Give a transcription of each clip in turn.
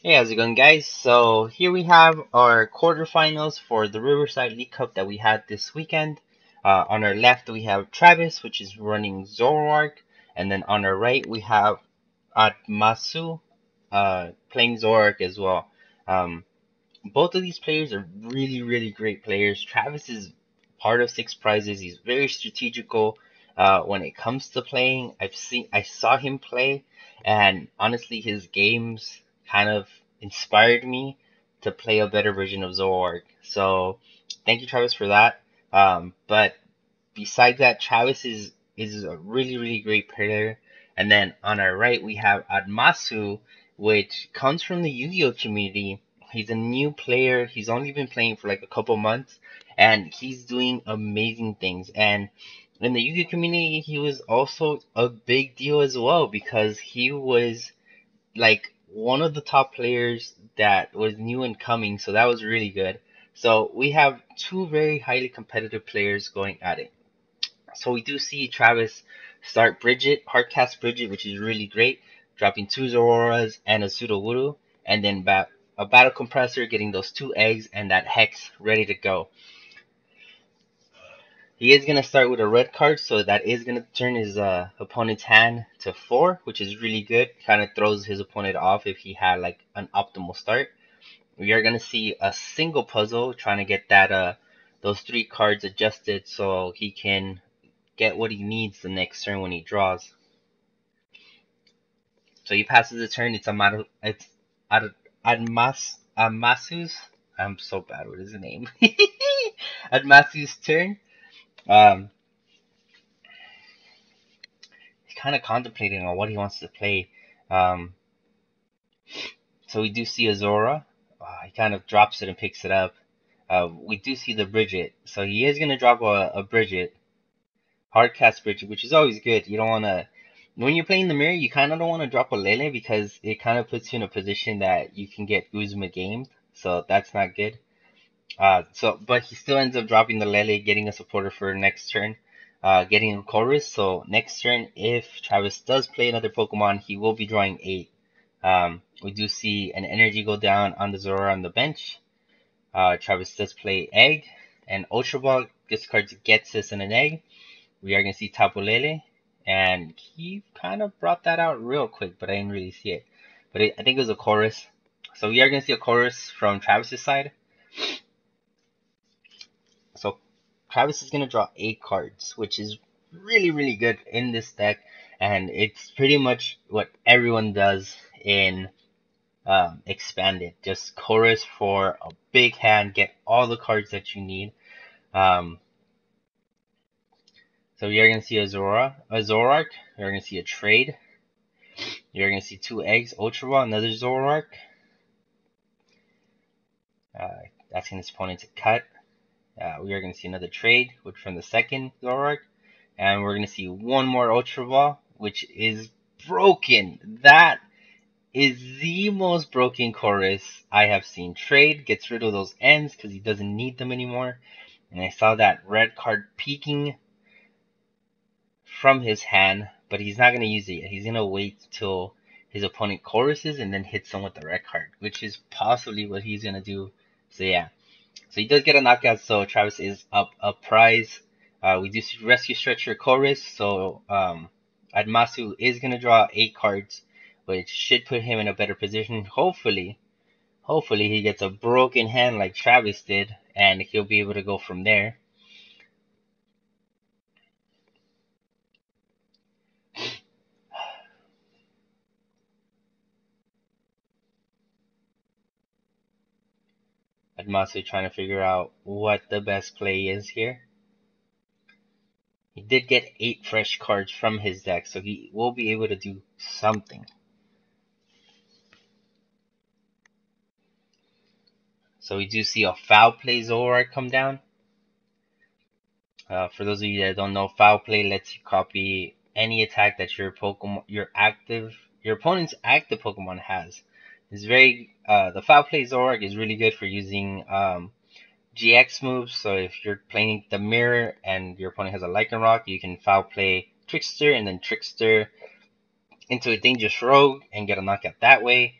Hey, how's it going, guys? So here we have our quarterfinals for the Riverside League Cup that we had this weekend. On our left, we have Travis, which is running Zoroark, and then on our right, we have Atmasu, playing Zoroark as well. Um, both of these players are really, really great players. Travis is part of six prizes. He's very strategical when it comes to playing. I saw him play, and honestly, his games kind of inspired me to play a better version of Zoroark. So, thank you, Travis, for that. But besides that, Travis is a really, really great player. And then on our right, we have Admasu, which comes from the Yu-Gi-Oh community. He's a new player. He's only been playing for like a couple months, and he's doing amazing things. And in the Yu-Gi-Oh community, he was also a big deal as well because he was like one of the top players that was new and coming. So that was really good. So we have two very highly competitive players going at it. So we do see Travis start Bridget, hardcast Bridget, which is really great, dropping two Zororas and a Sudowoodo, and then a Battle Compressor, getting those two eggs and that Hex ready to go. He is going to start with a red card, so that is going to turn his opponent's hand to 4, which is really good. Kind of throws his opponent off if he had like an optimal start. We are going to see a single puzzle, trying to get that those 3 cards adjusted so he can get what he needs the next turn when he draws. So he passes the turn. It's Admasu's. I'm so bad with his name. Admasu's turn. Um, he's kind of contemplating on what he wants to play. Um, so we do see a Zora. He kind of drops it and picks it up. We do see the Bridget. So he is gonna drop a Bridget. Hardcast Bridget, which is always good. You don't want to, when you're playing the mirror, you kind of don't want to drop a Lele because it kind of puts you in a position that you can get Uzma gamed. So that's not good. But he still ends up dropping the Lele, getting a supporter for next turn, getting a chorus. So next turn, if Travis does play another Pokemon, he will be drawing 8. We do see an energy go down on the Zora on the bench. Travis does play Egg, and Ultra Ball discards Getsis and an Egg. We are going to see Tapu Lele, and he kind of brought that out real quick, but I didn't really see it. But I think it was a chorus. So we are going to see a chorus from Travis's side. So Travis is going to draw 8 cards, which is really, really good in this deck, and it's pretty much what everyone does in Expanded. Just chorus for a big hand, get all the cards that you need. So we are going to see a Zoroark. We're going to see a trade. You're going to see 2 eggs, Ultra Ball, another Zoroark. Asking his opponent to cut. We are going to see another trade, which from the second Zoroark. And we're going to see one more Ultra Ball, which is broken. That is the most broken chorus I have seen. Trade gets rid of those ends because he doesn't need them anymore. And I saw that red card peeking from his hand, but he's not going to use it yet. He's going to wait till his opponent choruses and then hits him with the red card, which is possibly what he's going to do. So yeah. So he does get a knockout, so Travis is up a prize. We do see Rescue Stretcher chorus, so Admasu is going to draw 8 cards, which should put him in a better position. Hopefully he gets a broken hand like Travis did, and he'll be able to go from there. Admasu trying to figure out what the best play is here. He did get 8 fresh cards from his deck, so he will be able to do something. So we do see a foul play Zoroark come down. For those of you that don't know, foul play lets you copy any attack that your opponent's active Pokemon has. It's the foul play Zoroark is really good for using GX moves. So if you're playing the mirror and your opponent has a Lycanroc, you can foul play Trickster and then Trickster into a Dangerous Rogue and get a knockout that way.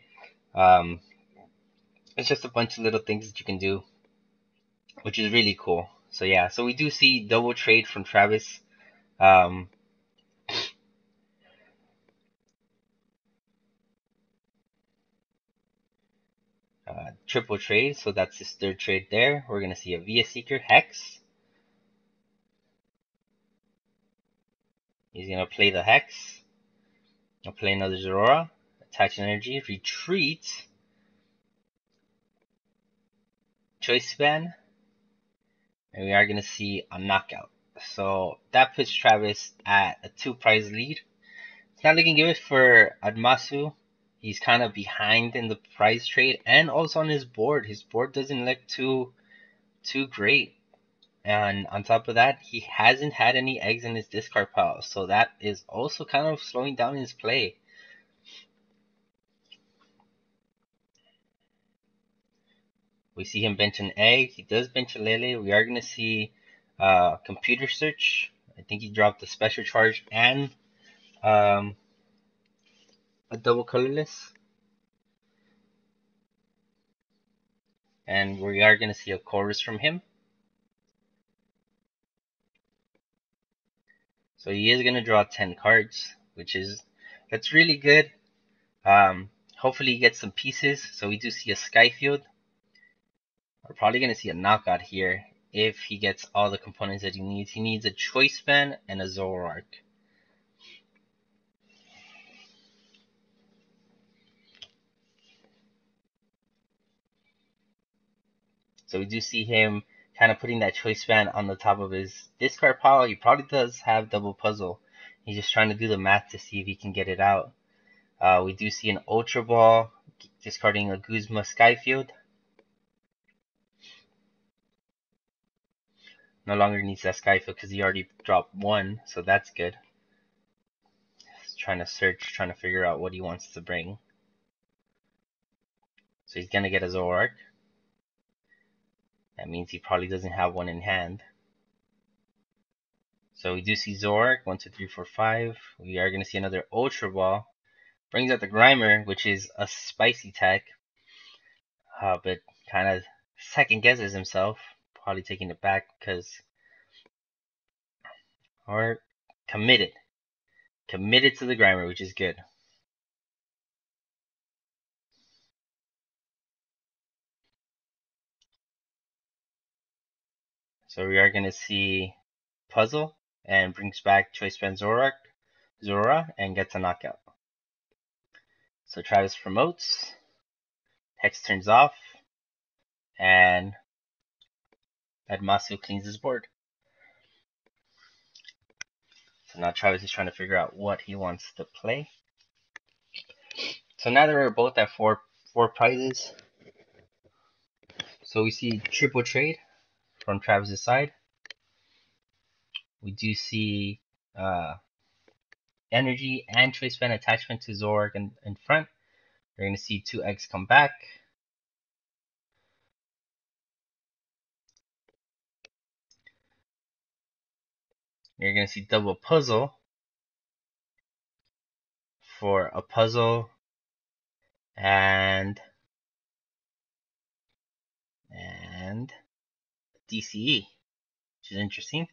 It's just a bunch of little things that you can do, which is really cool. So yeah, so we do see double trade from Travis. Um, Triple trade, so that's his third trade there. We're gonna see a Via Seeker Hex. He's gonna play the Hex. I'll play another Zoroark. Attach energy, retreat, choice span, and we are gonna see a knockout. So that puts Travis at a 2-prize lead. It's not looking good for Admasu. He's kind of behind in the prize trade and also on his board. His board doesn't look too great. And on top of that, he hasn't had any eggs in his discard pile, so that is also kind of slowing down his play. We see him bench an egg. He does bench a Lele. We are going to see computer search. I think he dropped a special charge and a double colorless. And we are going to see a chorus from him. So he is going to draw 10 cards, that's really good. Hopefully he gets some pieces. So we do see a Skyfield. We're probably going to see a knockout here if he gets all the components that he needs. He needs a Choice Span and a Zoroark. So we do see him kind of putting that Choice Span on the top of his discard pile. He probably does have double puzzle. He's just trying to do the math to see if he can get it out. We do see an Ultra Ball, discarding a Guzma Skyfield. No longer needs that Skyfield because he already dropped one, so that's good. He's trying to search, trying to figure out what he wants to bring. So he's going to get a Zoroark. That means he probably doesn't have one in hand. So we do see Zoroark, 1, 2, 3, 4, 5. We are going to see another Ultra Ball. Brings out the Grimer, which is a spicy tech. But kind of second guesses himself. Probably taking it back because... Or committed. Committed to the Grimer, which is good. So we are going to see Puzzle and brings back Choice Band Zora, and gets a knockout. So Travis promotes, Hex turns off, and Admasu cleans his board. So now Travis is trying to figure out what he wants to play. So now that we're both at four prizes. So we see triple trade from Travis's side. We do see energy and choice band attachment to Zoroark in front. We're going to see 2 eggs come back. You're going to see double puzzle for a puzzle and DCE, which is interesting.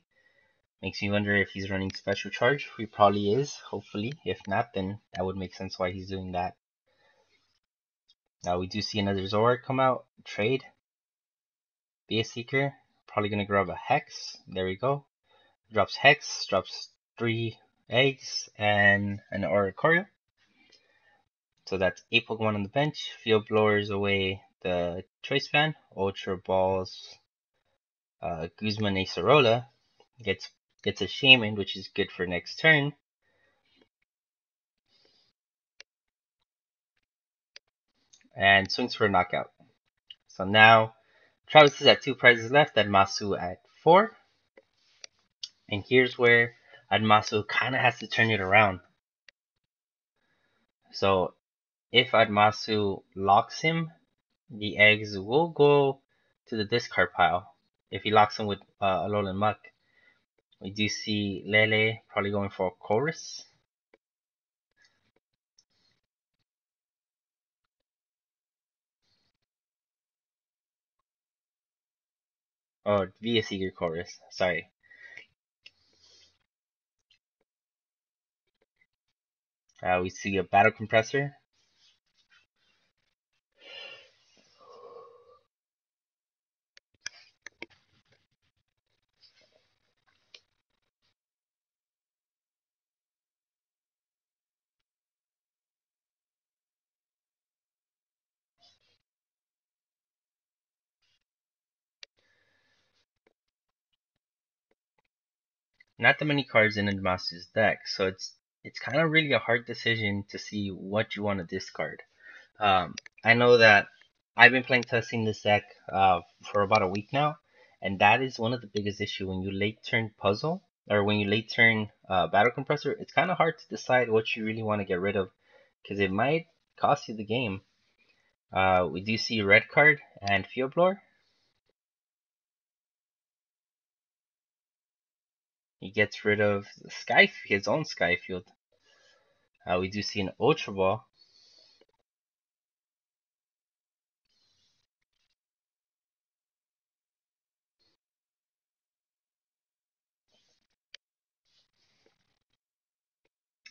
Makes me wonder if he's running special charge. He probably is, hopefully. If not, then that would make sense why he's doing that. Now we do see another Zoroark come out. Trade. Be a Seeker. Probably going to grab a Hex. There we go. Drops Hex. Drops 3 eggs and an Oricorio. So that's 8 Pokemon on the bench. Field Blowers away the Choice Band. Ultra Balls. Guzman Acerola gets a Shaman, which is good for next turn. And swings for a knockout. So now Travis is at 2 prizes left, Admasu at 4. And here's where Admasu kind of has to turn it around. So if Admasu locks him, the eggs will go to the discard pile. If he locks him with Alolan Muck. We do see Lele probably going for a chorus. Oh, via Secret Chorus. Sorry. We see a battle compressor. Not that many cards in Admasu's deck, so it's kind of really a hard decision to see what you want to discard. I know that I've been playing testing this deck for about a week now, and that is one of the biggest issue when you late turn puzzle or when you late turn battle compressor. It's kind of hard to decide what you really want to get rid of because it might cost you the game. We do see red card and field blower. He gets rid of his own sky field. We do see an ultra ball.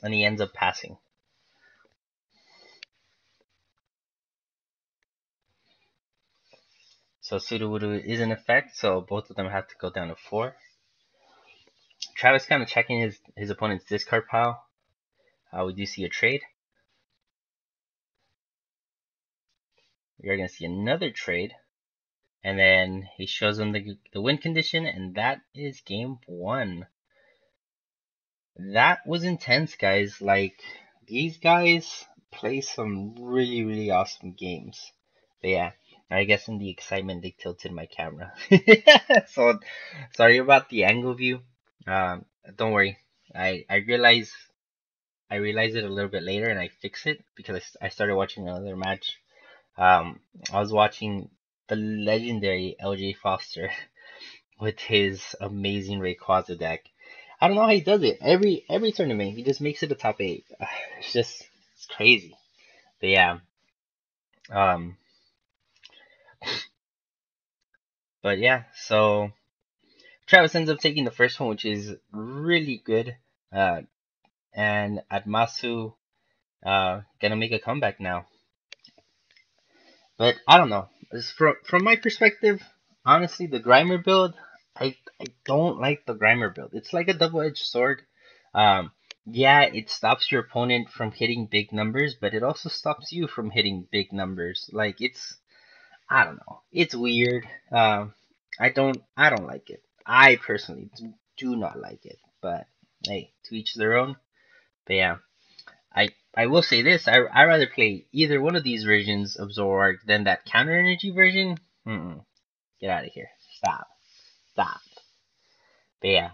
And he ends up passing. So Sudowoodo is in effect, so both of them have to go down to 4. Travis kind of checking his opponent's discard pile. We do see a trade. We are going to see another trade. And then he shows him the win condition, and that is game 1. That was intense, guys. Like, these guys play some really, really awesome games. But yeah, I guess in the excitement, they tilted my camera. So, sorry about the angle view. Don't worry. I realized it a little bit later and I fixed it because I started watching another match. I was watching the legendary LJ Foster with his amazing Rayquaza deck. I don't know how he does it. Every tournament, he just makes it a top 8. It's crazy. But yeah, um, so Travis ends up taking the first one, which is really good. Uh, and Admasu gonna make a comeback now. But I don't know. From my perspective, honestly, the Grimer build, I don't like the Grimer build. It's like a double-edged sword. Um, yeah, it stops your opponent from hitting big numbers, but it also stops you from hitting big numbers. Like I don't know. It's weird. I don't like it. I personally do not like it. But hey, to each their own. But yeah. I will say this, I rather play either one of these versions of Zoroark than that counter energy version. Get out of here. Stop. Stop. But yeah.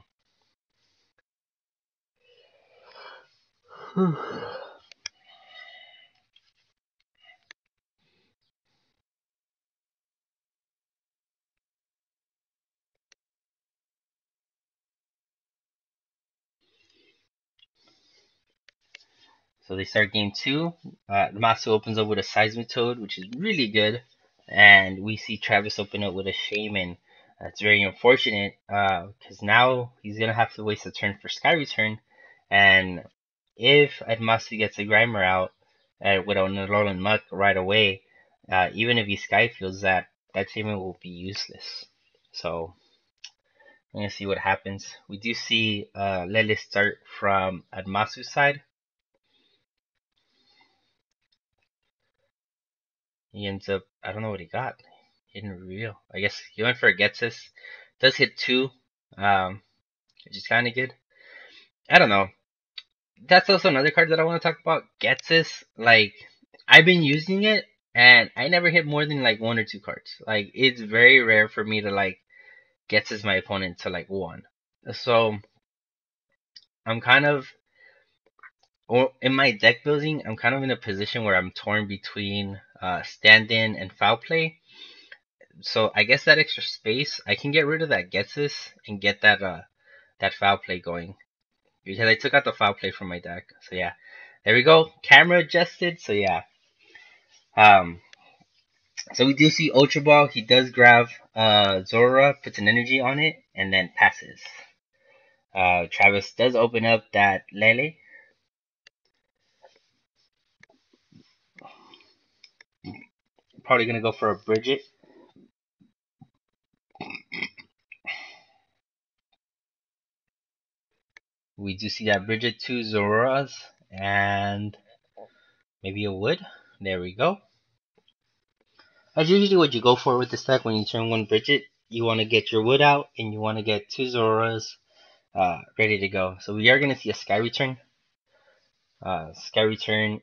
So they start game 2. Masu opens up with a Seismitoad, which is really good. And we see Travis open up with a Shaman. That's very unfortunate because now he's going to have to waste a turn for Sky Return. And if Admasu gets a Grimer out with a Alolan Muck right away, even if he Sky Fields that Shaman will be useless. So we're going to see what happens. We do see Lele start from Admasu's side. He ends up, I don't know what he got. He didn't reveal. I guess he went for a Getsus. Does hit 2, which is kind of good. I don't know. That's also another card that I want to talk about. Getsus, like, I've been using it, and I never hit more than, like, 1 or 2 cards. Like, it's very rare for me to, like, Getsus my opponent to, like, 1. So, I'm kind of, or in my deck building, I'm kind of in a position where I'm torn between stand-in and foul play. So I guess that extra space, I can get rid of that Getsus and get that foul play going. Because I took out the foul play from my deck. So yeah. There we go. Camera adjusted, so yeah. Um So we do see Ultra Ball. He does grab Zora, puts an energy on it, and then passes. Travis does open up that Lele. Probably gonna go for a Bridget. We do see that Bridget, 2 Zoras, and maybe a Wood. There we go. That's usually what you go for with this deck when you turn 1 Bridget. You want to get your Wood out, and you want to get 2 Zoras ready to go. So we are going to see a Sky Return. Sky Return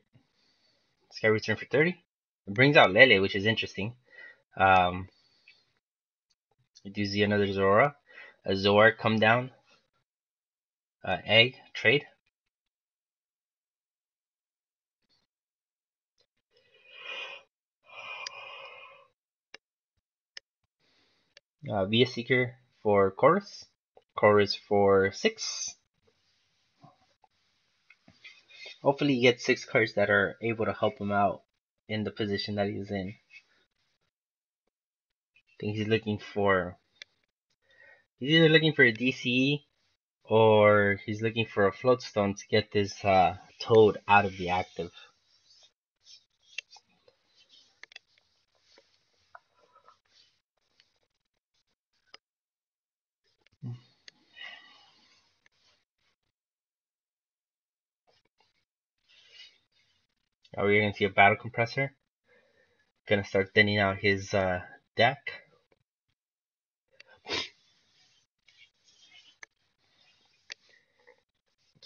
for 30. It brings out Lele, which is interesting. We do see another Zora. A Zoroark come down. Egg, trade. Via Seeker for Chorus. Chorus for 6. Hopefully he gets 6 cards that are able to help him out in the position that he's in. I think he's looking for... He's either looking for a DCE or he's looking for a Floatstone to get this Toad out of the active. We're going to see a Battle Compressor. Going to start thinning out his deck.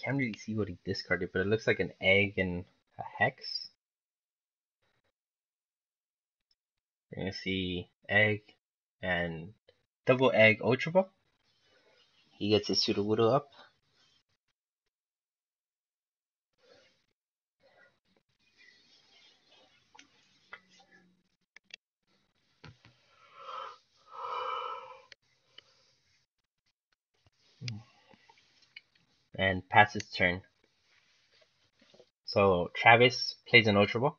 Can't really see what he discarded, but it looks like an Egg and a Hex. We're going to see Egg and double Egg Ultra Ball. He gets his Sudowoodo up. And passes turn. So Travis plays an Ultra Ball.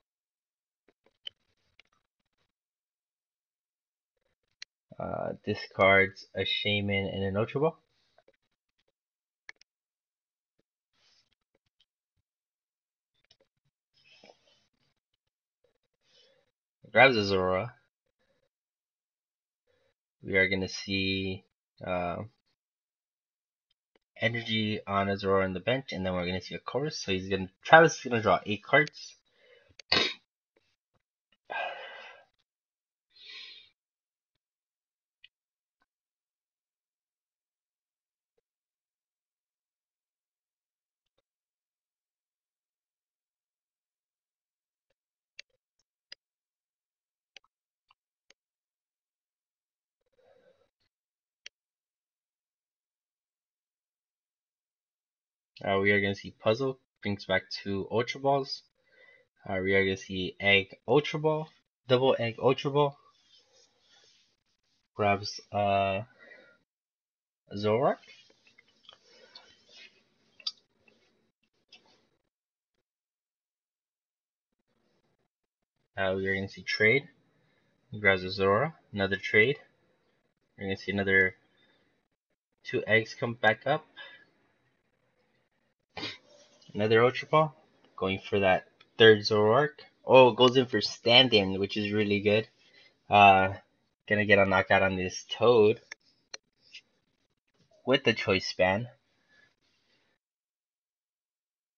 Discards a Shaman and an Ultra Ball. Grabs a Zora. We are going to see energy on a Zora on the bench, and then we're going to see a Chorus. So Travis is going to draw 8 cards. We are going to see Puzzle, brings back 2 Ultra Balls. We are going to see Egg Ultra Ball, double Egg Ultra Ball. Grabs Zoroark. We are going to see Trade. He grabs a Zora, another Trade. We're going to see another 2 Eggs come back up. Another Ultra Ball. Going for that 3rd Zoroark. Oh, goes in for stand-in, which is really good. Gonna get a knockout on this Toad with the Choice Span.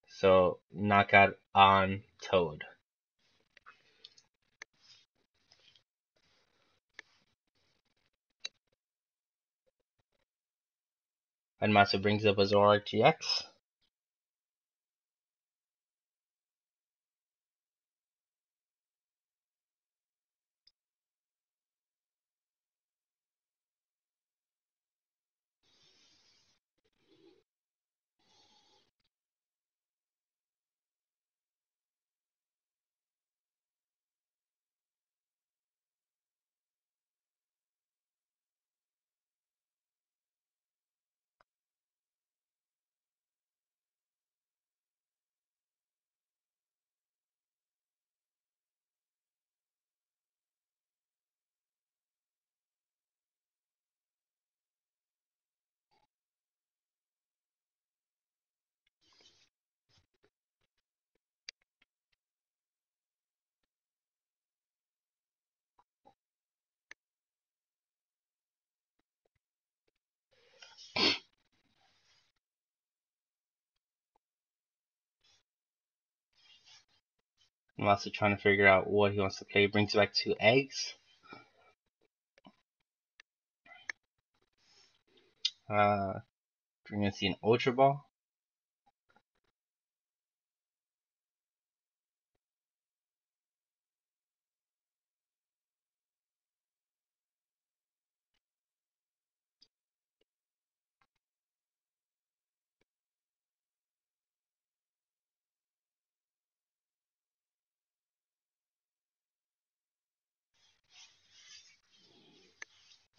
So, knockout on Toad. And Master brings up a Zoroark GX. I'm also trying to figure out what he wants to play. Brings back 2 eggs. We're gonna see an Ultra Ball.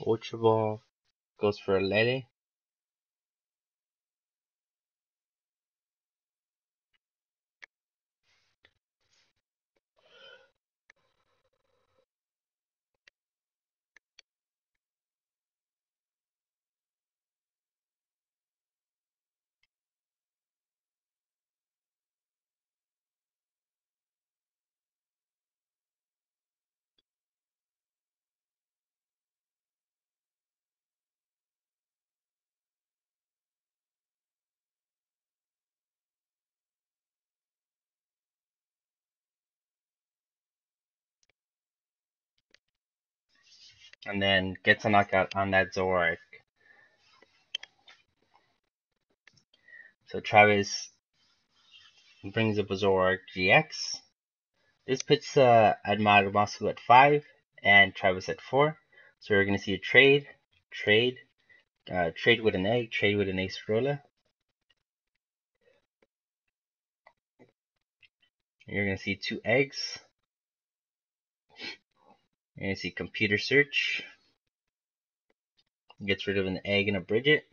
Ultra Ball goes for a Lele. And then gets a knockout on that Zoroark. So Travis brings up a Zoroark GX. This puts Admarasu at 5 and Travis at 4. So we're going to see a trade, trade with an egg, trade with an Acerola. You're going to see 2 eggs. You're going to see computer search. Gets rid of an egg and a Bridget.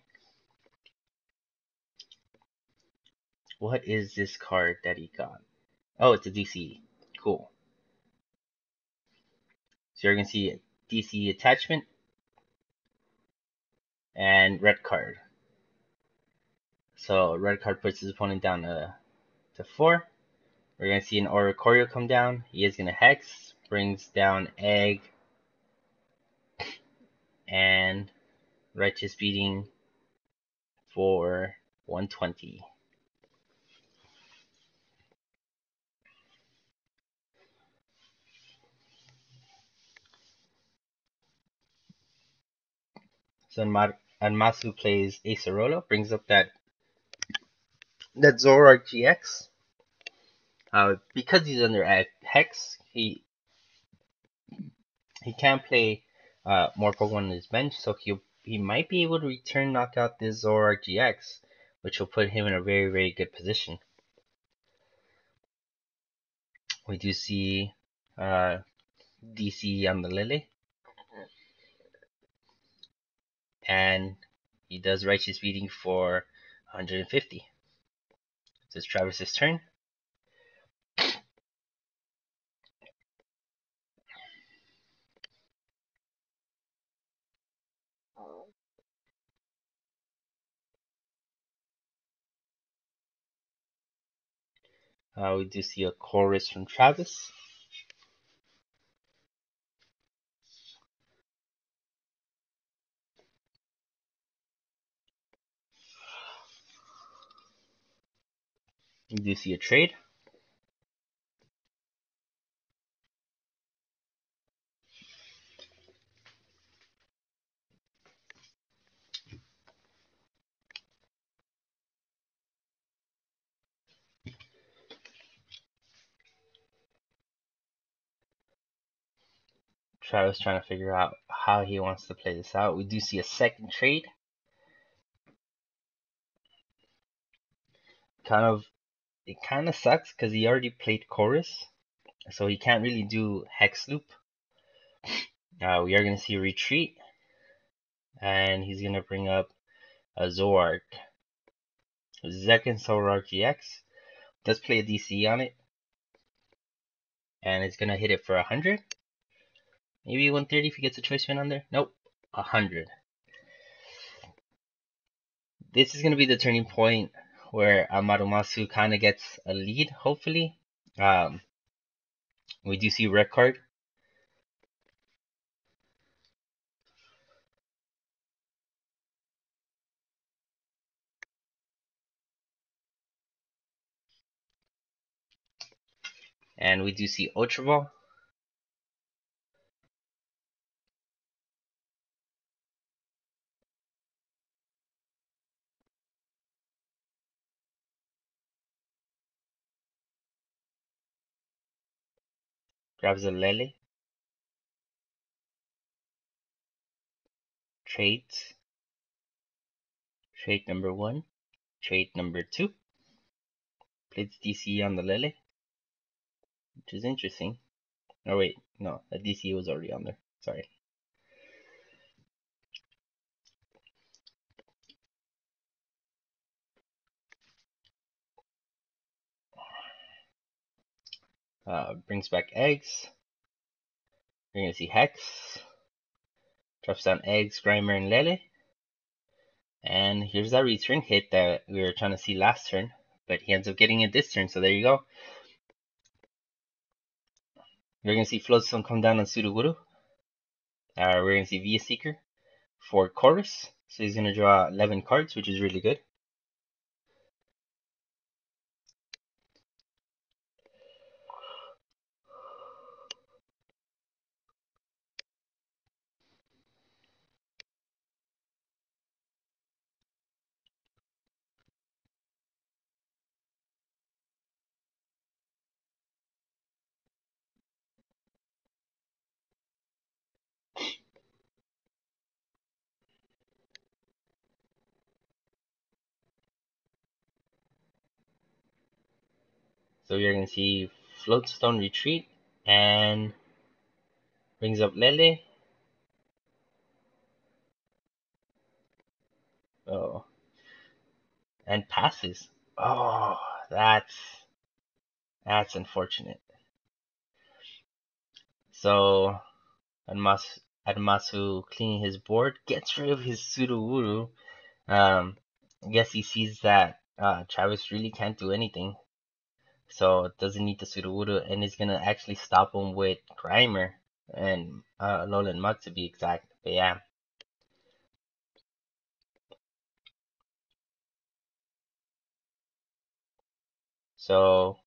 What is this card that he got? Oh, it's a DC. Cool. So you're going to see a DC attachment and red card. So red card puts his opponent down to 4. We're going to see an Oricorio come down. He is going to Hex. Brings down Egg and Righteous Beating for 120. So Anmasu plays Acerola, brings up that Zoroark GX. Because he's under Hex, he can't play more Pokemon on his bench, so he might be able to return knockout this Zoroark GX, which will put him in a very, very good position. We do see DC on the Lily, and he does Righteous Beating for 150. So it's Travis's turn. We do see a chorus from Travis. We do see a trade. Travis trying to figure out how he wants to play this out. We do see a second trade. It kind of sucks because he already played chorus, so he can't really do Hex Loop. We are going to see a retreat, and he's going to bring up a Zoroark. Second Zoroark GX does play a DC on it, and it's going to hit it for 100. Maybe 130 if he gets a choice win on there. Nope, 100. This is going to be the turning point where Amarumasu kind of gets a lead, hopefully. We do see red card. And we do see Ultra Ball. Grabs a Lele. Trades. Trade number 1. Trade number 2. Plays DC on the Lele, which is interesting. Oh wait, no, the DC was already on there. Sorry. Brings back eggs. You're gonna see Hex. Drops down eggs, Grimer, and Lele. And here's that return hit that we were trying to see last turn, but he ends up getting it this turn, so there you go. You're gonna see Floatstone come down on Sudowoodo. We're gonna see Via Seeker for Chorus, so he's gonna draw 11 cards, which is really good. So you're gonna see Floatstone retreat and brings up Lele. Oh, and passes. Oh, that's unfortunate. So Adamasu cleaning his board, gets rid of his Sudowoodo. I guess he sees that Travis really can't do anything, so doesn't need the Sudowoodo, and is gonna actually stop him with Grimer and Alolan Mug to be exact. But yeah. So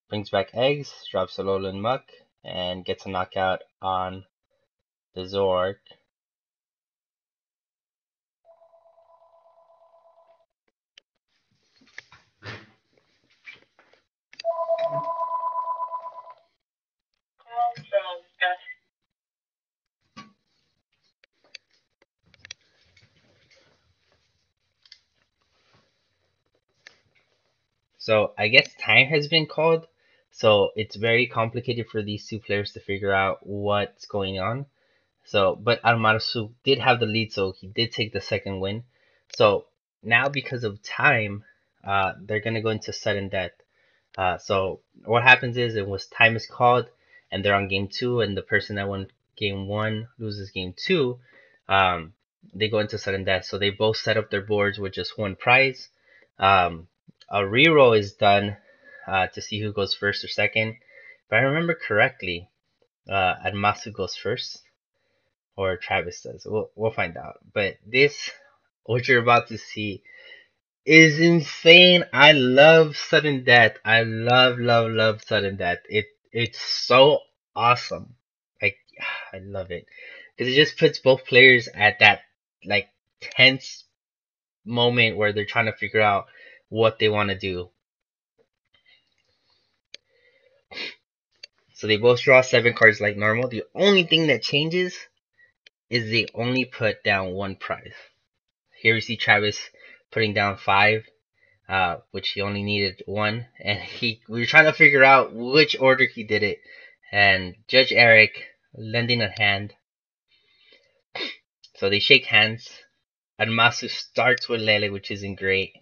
brings back eggs, drops Alolan Mug, and gets a knockout on the Zoroark. So I guess time has been called, so it's very complicated for these two players to figure out what's going on. So, but Aramasu did have the lead, so he did take the second win. So now, because of time, they're gonna go into sudden death. So what happens is it was time is called, and they're on game 2, and the person that won game 1 loses game 2. They go into sudden death. So they both set up their boards with just one prize. A reroll is done to see who goes first or second. If I remember correctly, Admasu goes first, or Travis does. We'll find out. But this, what you're about to see, is insane. I love sudden death. I love sudden death. It's so awesome. Like, I love it because it just puts both players at that like tense moment where they're trying to figure out what they want to do. So they both draw 7 cards like normal. The only thing that changes is they only put down one prize. Here we see Travis putting down 5, which he only needed 1, and we were trying to figure out which order he did it. And Judge Eric lending a hand. So they shake hands. Admasu starts with Lele, which isn't great.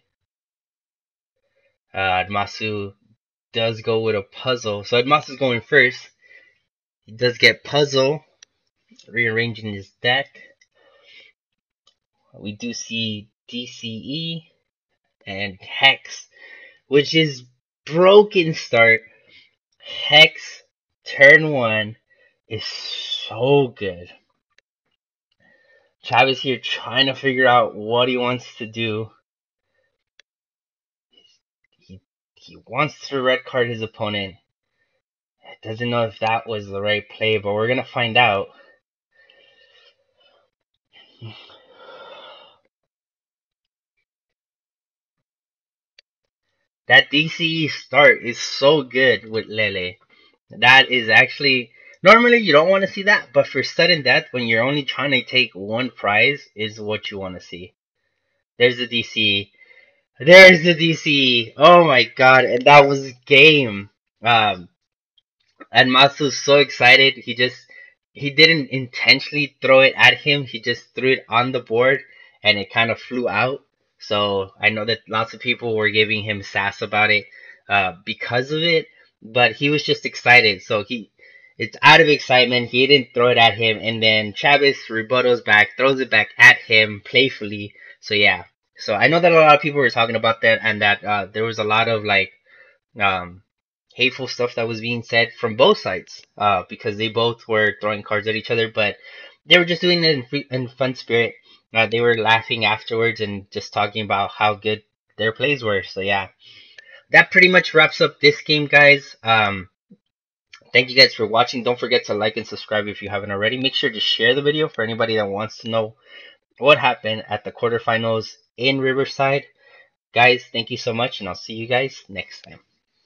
Admasu does go with a puzzle. So Admasu's going first. He does get puzzle, rearranging his deck. We do see DCE and Hex, which is broken start. Hex turn 1 is so good. Travis here trying to figure out what he wants to do. He wants to red card his opponent. doesn't know if that was the right play, but we're gonna find out. That DCE start is so good with Lele. That is actually normally you don't want to see that, but for sudden death when you're only trying to take one prize is what you want to see. There's the DC. There's the DC. Oh my god, and that was game. Um, and Matsu's so excited. He didn't intentionally throw it at him. He just threw it on the board, and it kind of flew out. So I know that lots of people were giving him sass about it because of it, but he was just excited. So it's out of excitement. He didn't throw it at him, and then Travis rebuttals back, throws it back at him playfully. So yeah. So I know that a lot of people were talking about that, and that there was a lot of like um, hateful stuff that was being said from both sides because they both were throwing cards at each other, but they were just doing it in fun spirit. They were laughing afterwards and just talking about how good their plays were. So yeah, that pretty much wraps up this game, guys. Thank you guys for watching. Don't forget to like and subscribe if you haven't already. Make sure to share the video for anybody that wants to know what happened at the quarterfinals in Riverside. Guys, thank you so much, and I'll see you guys next time.